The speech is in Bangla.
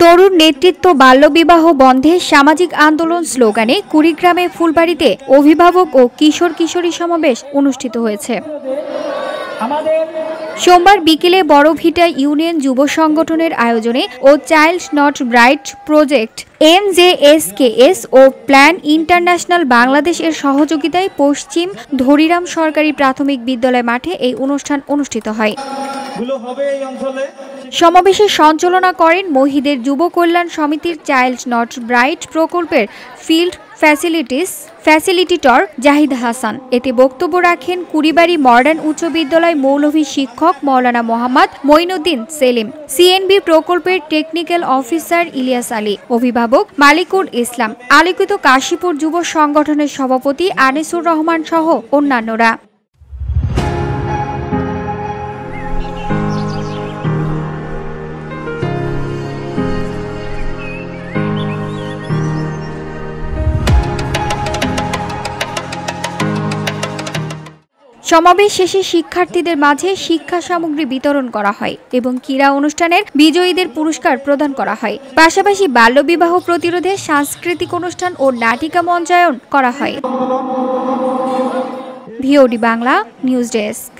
তরুণ নেতৃত্ব বাল্যবিবাহ বন্ধে সামাজিক আন্দোলন স্লোগানে কুড়িগ্রামে ফুলবাড়িতে অভিভাবক ও কিশোর কিশোরী সমাবেশ অনুষ্ঠিত হয়েছে। সোমবার বিকেলে বড়ভিটা ইউনিয়ন যুব সংগঠনের আয়োজনে ও child not bright project MJSKS ও প্ল্যান ইন্টারন্যাশনাল বাংলাদেশ এর সহযোগিতায় পশ্চিম ধরিরাম সরকারি প্রাথমিক বিদ্যালয় মাঠে এই অনুষ্ঠান অনুষ্ঠিত হয়। সমাবেশে সঞ্চালনা করেন মহিদের যুব কল্যাণ সমিতির চাইল্ড নট ব্রাইট প্রকল্পের ফিল্ড ফ্যাসিলিটেটর জাহিদ হাসান। এতে বক্তব্য রাখেন কুড়িবাড়ি মডার্ন উচ্চ বিদ্যালয় মৌলভী শিক্ষক মাওলানা মোহাম্মদ মঈনুদ্দিন সেলিম, CNB প্রকল্পের টেকনিক্যাল অফিসার ইলিয়াস আলী, অভিভাবক মালিকুল ইসলাম, আলোকিত কাশীপুর যুব সংগঠনের সভাপতি আনিসুর রহমান সহ অন্যান্যরা। সমাবেশ শেষে শিক্ষার্থীদের মাঝে শিক্ষা সামগ্রী বিতরণ করা হয় এবং ক্রীড়া অনুষ্ঠানের বিজয়ীদের পুরস্কার প্রদান করা হয়। পাশাপাশি বাল্যবিবাহ প্রতিরোধে সাংস্কৃতিক অনুষ্ঠান ও নাটিকা মঞ্চায়ন করা হয়। VOD Bangla news desk.